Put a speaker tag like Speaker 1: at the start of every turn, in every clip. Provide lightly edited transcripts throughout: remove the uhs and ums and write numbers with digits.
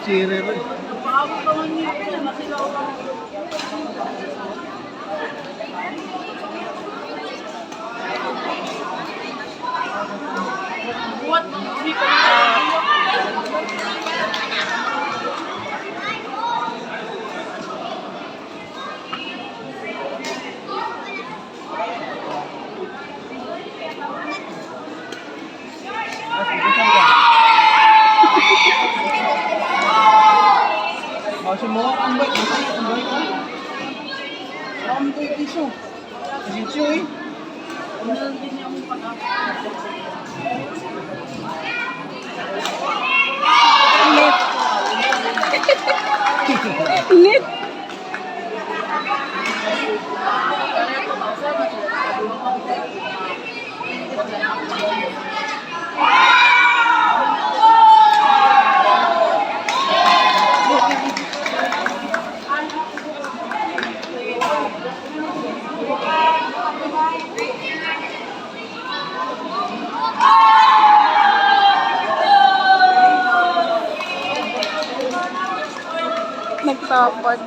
Speaker 1: Siri rin.
Speaker 2: Napawag ka man niya na masilaw ka. Buat hindi pa
Speaker 1: Masih mau ambek, ambek kan? Ambek isu. Isu eh.
Speaker 2: Meron din niya mong pag-ako.
Speaker 3: Init. Nagtapad.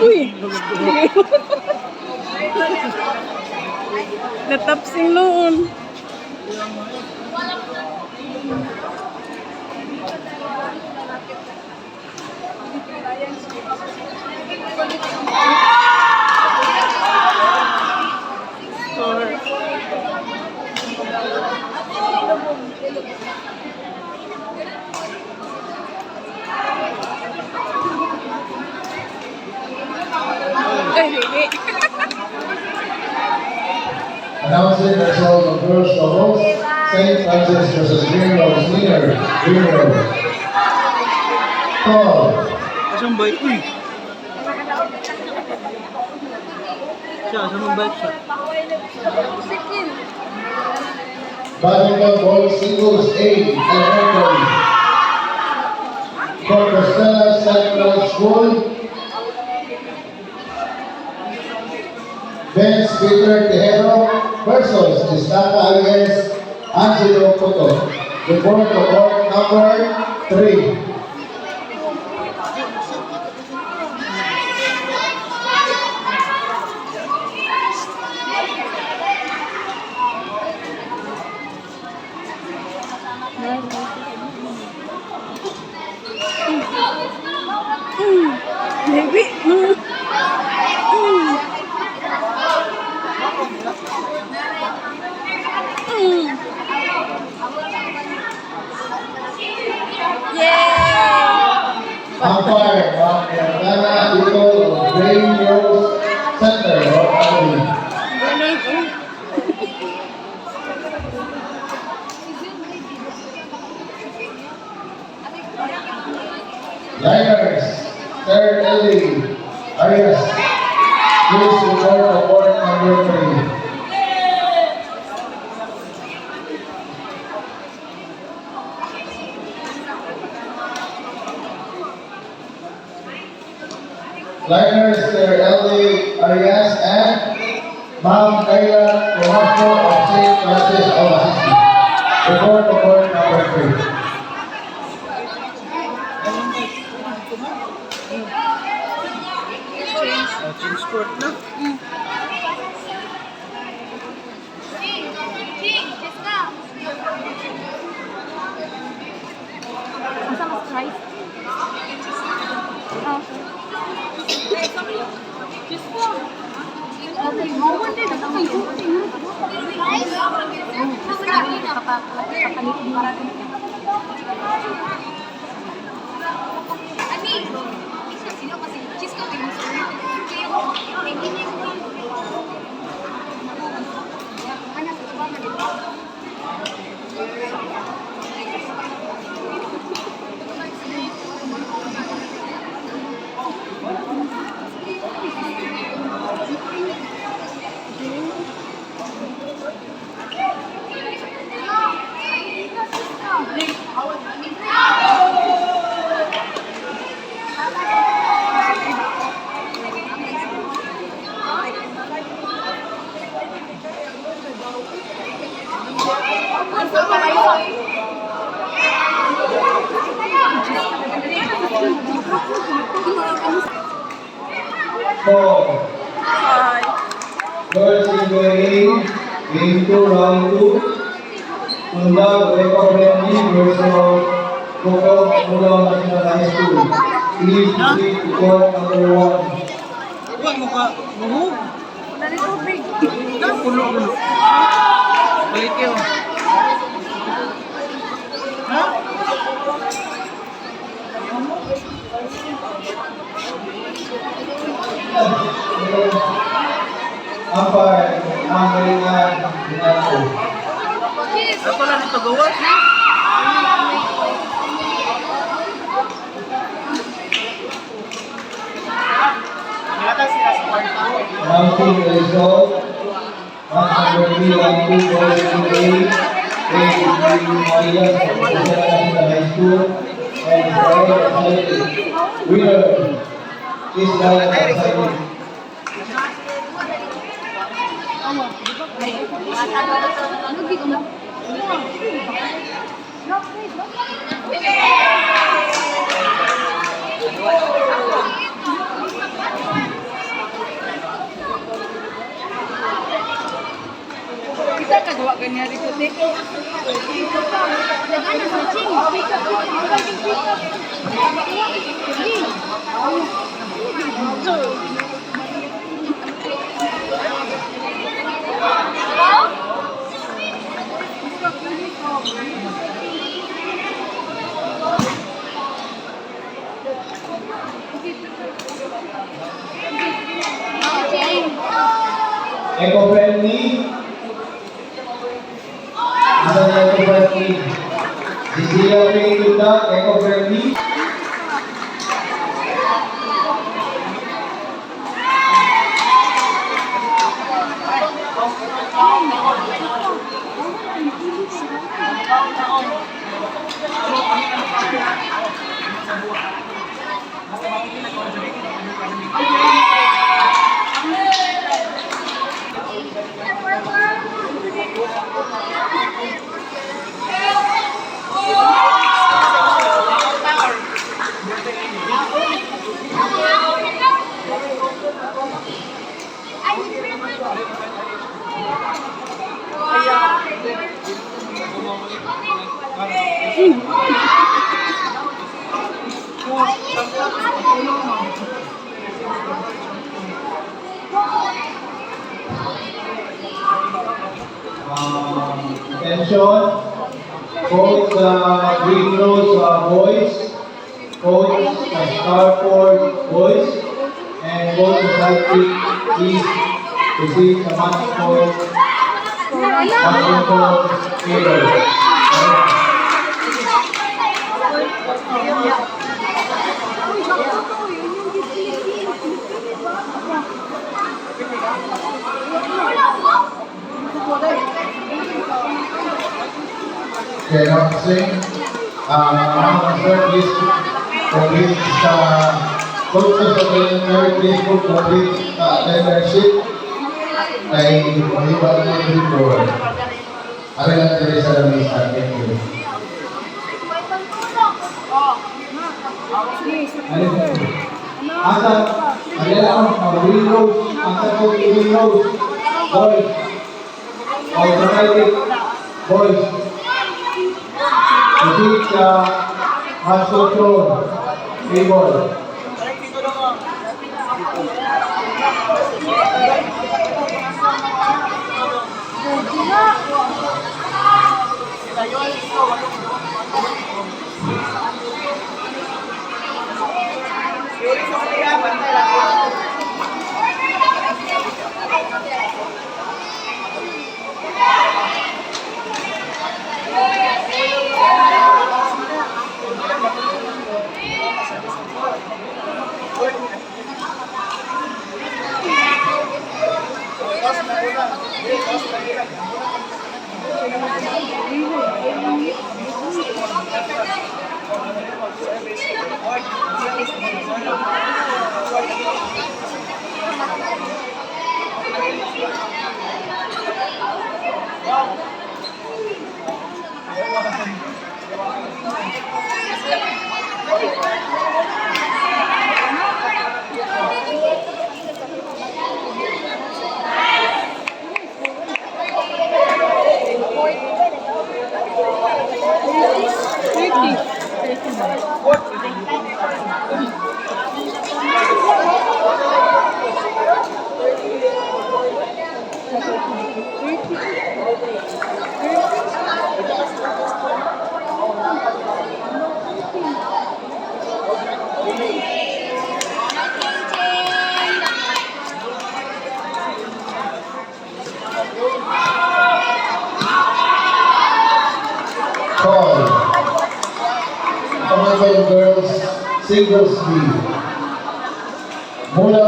Speaker 3: Uy! Natapsing noon.
Speaker 4: Announcing the result of girls doubles, St. Francis versus Green Rose winner, Green Rose. Call.
Speaker 1: Asang bike? Uy! Siya, asang bike siya?
Speaker 4: Badminton ball singles A, elementary. For Castella Central School, Vince Peter Tejero versus Destaca against Angelo Cotto. Report to court number 3.
Speaker 3: Baby.
Speaker 4: Umpire from Montana Eagle Green Rose Center of Academy. Liners, third Ellie Arias. Please report to court number 3. Liners, Sir Ellie Arias and Ma'am Kayla Tomasco of St. Francis of Assisi. Report to court number 3.
Speaker 1: Change court na.
Speaker 3: Masa mas price? Okay, kakalitin mo natin.
Speaker 4: Four. Girls in the ring, game 2, round 2. Punjab eco-friendly versus Coco Mulong National High School. Please proceed to court number 1.
Speaker 1: Huwag mo ka. Muhug. Pulo. Balik yun. Ha?
Speaker 4: Umpire, Angelinan Ginaldo.
Speaker 1: Ako lang ito gawas.
Speaker 4: Announcing the result. Match number 3, round 2, boys in the ring. Maria from National High School. And the winner is Ryan Ansari.
Speaker 3: Kita kagawa ganyan dito, Tek.
Speaker 4: Eco-friendly. Asan yung eco-friendly? Sisiya Pinituda, eco-friendly. Attention, coach Green Rose boys, coach Starford boys, and coach Celtic, please proceed to match point basketball table. Okay, now sing. Sir, please complete coaches of the entire Facebook complete membership. Kay Oliver Rodrigo. Ano lang Teresa Lamisa? Thank you. Asa, Green Rose, asa po Green Rose, boys, automatic, boys, proceed sa match control, table. Call. American Girls Singles League. Mula